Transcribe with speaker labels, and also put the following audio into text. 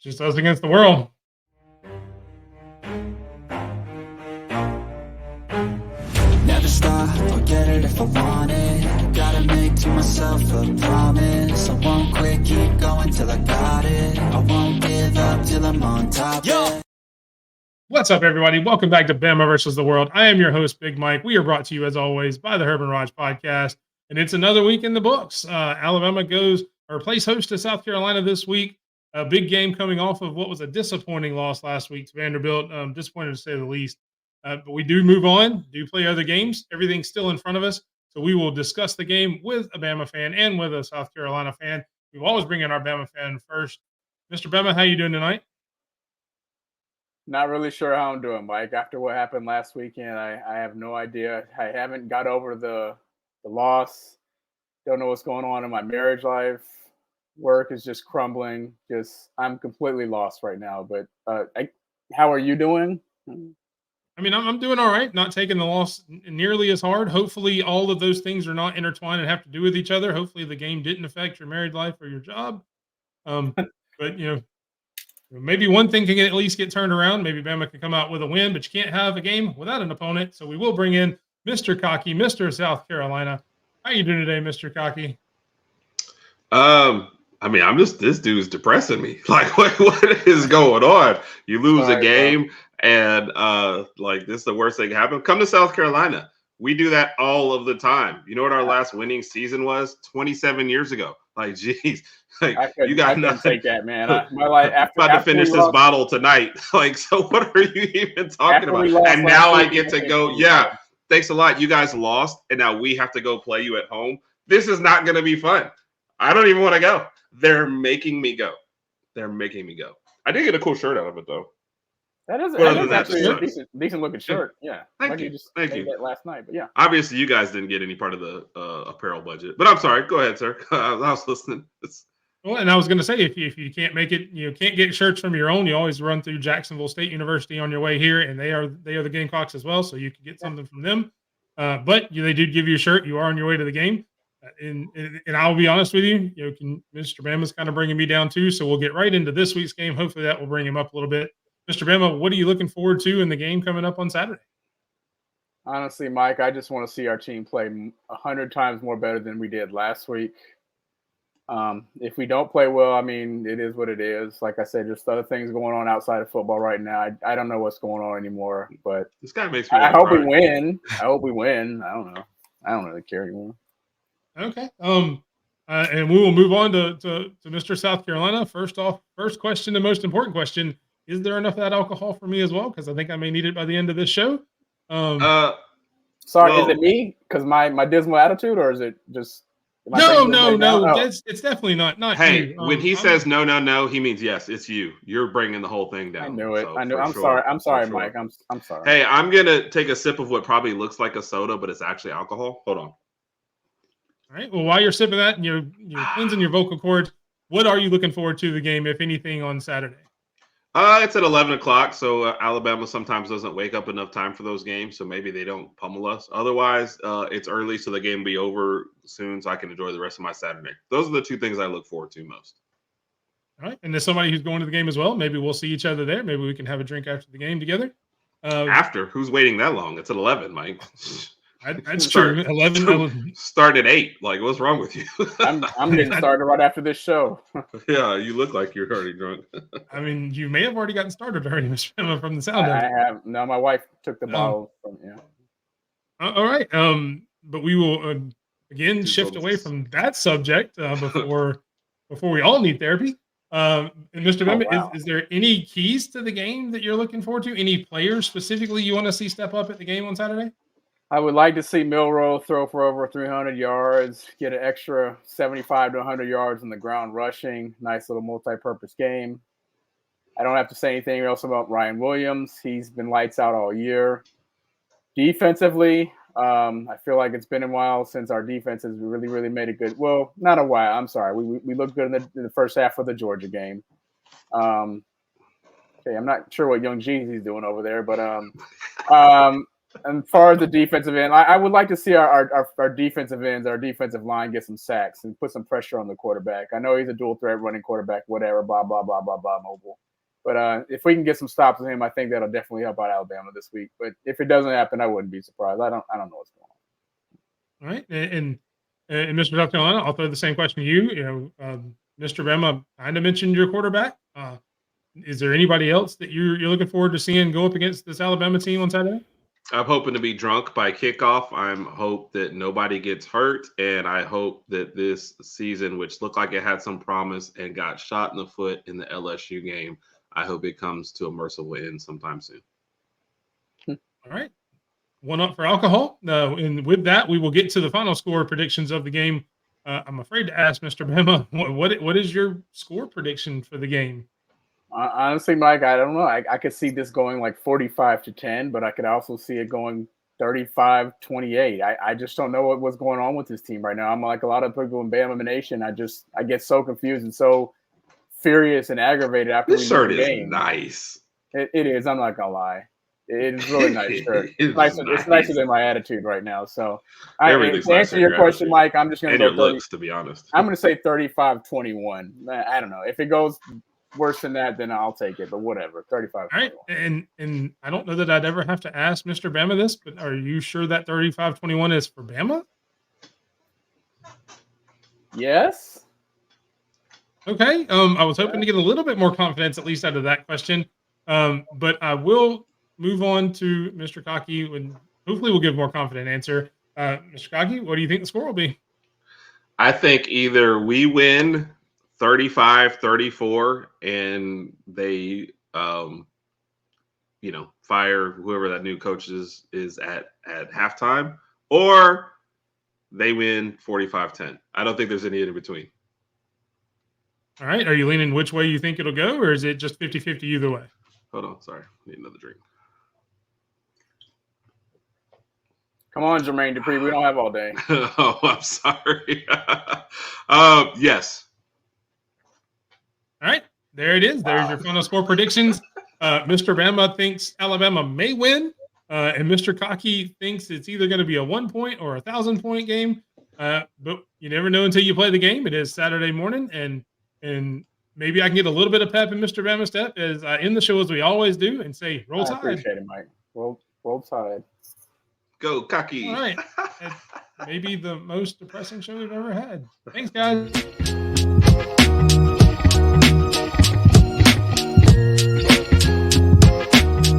Speaker 1: Just us against the world.
Speaker 2: Never stop, I'll get it if I want it. Gotta make to myself a promise. I won't quit, keep going till I got it. I won't give up till I'm on top. Yeah.
Speaker 1: What's up, everybody? Welcome back to Bama versus the World. I am your host, Big Mike. We are brought to you, as always, by the Herb and Raj podcast, and it's another week in the books. Alabama plays host to South Carolina this week. A big game coming off of what was a disappointing loss last week to Vanderbilt. Disappointed to say the least. But we do move on, do play other games. Everything's still in front of us, so we will discuss the game with a Bama fan and with a South Carolina fan. We always bring in our Bama fan first. Mr. Bama, how you doing tonight?
Speaker 3: Not really sure how I'm doing, Mike. After what happened last weekend, I have no idea. I haven't got over the loss. Don't know what's going on in my marriage life. Work is just crumbling. I'm completely lost right now. But how are you doing?
Speaker 1: I mean, I'm doing all right. Not taking the loss nearly as hard. Hopefully, all of those things are not intertwined and have to do with each other. Hopefully, the game didn't affect your married life or your job. But maybe one thing can at least get turned around. Maybe Bama can come out with a win, but you can't have a game without an opponent. So we will bring in Mr. Cocky, Mr. South Carolina. How you doing today, Mr. Cocky?
Speaker 4: I mean, this dude's depressing me. Like, what is going on? You lose a game, and this is the worst thing happened. Come to South Carolina. We do that all of the time. You know what our last winning season was? 27 years ago. Like, geez, like
Speaker 3: I couldn't take that, man. My life after
Speaker 4: about to finish this bottle tonight. Like, so what are you even talking about? And now I get to go. Yeah, thanks a lot. You guys lost, and now we have to go play you at home. This is not going to be fun. I don't even want to go. They're making me go. I did get a cool shirt out of it, though.
Speaker 3: That is actually a decent looking shirt. Yeah.
Speaker 4: Thank you. Thank you.
Speaker 3: That last night, but yeah.
Speaker 4: Obviously, you guys didn't get any part of the apparel budget, but I'm sorry. Go ahead, sir. I was listening.
Speaker 1: Well, and I was going to say, if you can't make it, can't get shirts from your own, you always run through Jacksonville State University on your way here, and they are the Gamecocks as well, so you can get something from them. But they did give you a shirt. You are on your way to the game. And I'll be honest with you, Mr. Bama's kind of bringing me down too. So we'll get right into this week's game. Hopefully that will bring him up a little bit. Mr. Bama, what are you looking forward to in the game coming up on Saturday?
Speaker 3: Honestly, Mike, I just want to see our team play 100 times more better than we did last week. If we don't play well, I mean, it is what it is. Like I said, just other things going on outside of football right now. I don't know what's going on anymore, but
Speaker 4: this guy makes me.
Speaker 3: I hope we win. I don't know. I don't really care anymore.
Speaker 1: Okay. And we will move on to Mr. South Carolina. First question, the most important question: is there enough of that alcohol for me as well? Because I think I may need it by the end of this show.
Speaker 3: Sorry, is it me? Because my dismal attitude, or is it just?
Speaker 1: No. It's definitely not.
Speaker 4: Hey,
Speaker 1: you.
Speaker 4: When he says no, he means yes. It's you. You're bringing the whole thing down.
Speaker 3: I knew it.
Speaker 4: So,
Speaker 3: I knew. I'm
Speaker 4: sure,
Speaker 3: sorry. I'm sorry,
Speaker 4: sure.
Speaker 3: Mike. I'm sorry.
Speaker 4: Hey, I'm gonna take a sip of what probably looks like a soda, but it's actually alcohol. Hold on.
Speaker 1: All right. Well, while you're sipping that and you're cleansing your vocal cords, what are you looking forward to the game, if anything, on Saturday?
Speaker 4: It's at 11 o'clock, so Alabama sometimes doesn't wake up enough time for those games, so maybe they don't pummel us. Otherwise, it's early, so the game will be over soon, so I can enjoy the rest of my Saturday. Those are the two things I look forward to most.
Speaker 1: All right. And there's somebody who's going to the game as well. Maybe we'll see each other there. Maybe we can have a drink after the game together.
Speaker 4: After? Who's waiting that long? It's at 11, Mike.
Speaker 1: That's true. 11.
Speaker 4: Start at 8. Like, what's wrong with you?
Speaker 3: I'm getting started right after this show.
Speaker 4: Yeah, you look like you're already drunk.
Speaker 1: I mean, you may have already gotten started already, Mr. Bama, from the sound of it.
Speaker 3: I have. No, my wife took the bottle from
Speaker 1: All right. But we will again shift away from that subject before we all need therapy. And Mr. Bama, is there any keys to the game that you're looking forward to? Any players specifically you want to see step up at the game on Saturday?
Speaker 3: I would like to see Milroe throw for over 300 yards, get an extra 75 to 100 yards in the ground rushing. Nice little multi-purpose game. I don't have to say anything else about Ryan Williams. He's been lights out all year. Defensively, I feel like it's been a while since our defense has really, really made a good – well, not a while. I'm sorry. We looked good in the first half of the Georgia game. Okay, I'm not sure what young Jeezy's doing over there, but And as far as the defensive end, I would like to see our defensive ends, our defensive line get some sacks and put some pressure on the quarterback. I know he's a dual threat running quarterback, whatever, blah, blah, blah, blah, blah, mobile. But if we can get some stops with him, I think that'll definitely help out Alabama this week. But if it doesn't happen, I wouldn't be surprised. I don't know what's going
Speaker 1: on. All right. And Mr. South Carolina, I'll throw the same question to you. Mr. Bama kind of mentioned your quarterback. Is there anybody else that you're looking forward to seeing go up against this Alabama team on Saturday?
Speaker 4: I'm hoping to be drunk by kickoff. I'm hope that nobody gets hurt, and I hope that this season, which looked like it had some promise and got shot in the foot in the LSU game, I hope it comes to a merciful end sometime soon.
Speaker 1: All right. One up for alcohol. And with that, we will get to the final score predictions of the game. I'm afraid to ask Mr. Bama, what is your score prediction for the game?
Speaker 3: Honestly, Mike, I don't know. I could see this going like 45-10, but I could also see it going 35-28. I just don't know what's going on with this team right now. I'm like a lot of people in Bama Nation. I get so confused and so furious and aggravated after
Speaker 4: this shirt is nice.
Speaker 3: It is. I'm not gonna lie. It is really nice shirt. It's nicer than my attitude right now. So, to answer your question, Mike, I'm just going to go 30.
Speaker 4: Looks, to be honest,
Speaker 3: I'm going to say 35-21. I don't know if it goes worse than that, then I'll take it. But whatever, 35.
Speaker 1: All right, and I don't know that I'd ever have to ask Mr. Bama this, but are you sure that 35-21 is for Bama?
Speaker 3: Yes.
Speaker 1: Okay. I was hoping to get a little bit more confidence, at least out of that question. But I will move on to Mr. Cocky, and hopefully we'll give a more confident answer. Mr. Cocky, what do you think the score will be?
Speaker 4: I think either we win 35-34 and they, fire whoever that new coach is at halftime, or they win 45-10. I don't think there's any in between.
Speaker 1: All right. Are you leaning which way you think it'll go, or is it just 50-50 either way?
Speaker 4: Hold on. Sorry. I need another drink.
Speaker 3: Come on, Jermaine Dupri. We don't have all day.
Speaker 4: Oh, I'm sorry. Yes.
Speaker 1: All right. There it is. There's your final score predictions. Mr. Bama thinks Alabama may win, and Mr. Cocky thinks it's either going to be a 1-point or 1,000-point game. But you never know until you play the game. It is Saturday morning, and maybe I can get a little bit of pep in Mr. Bama's step as I end the show as we always do and say, roll Tide.
Speaker 3: I appreciate it, Mike. Roll Tide.
Speaker 4: Go, Cocky.
Speaker 1: All right. Maybe the most depressing show we've ever had. Thanks, guys.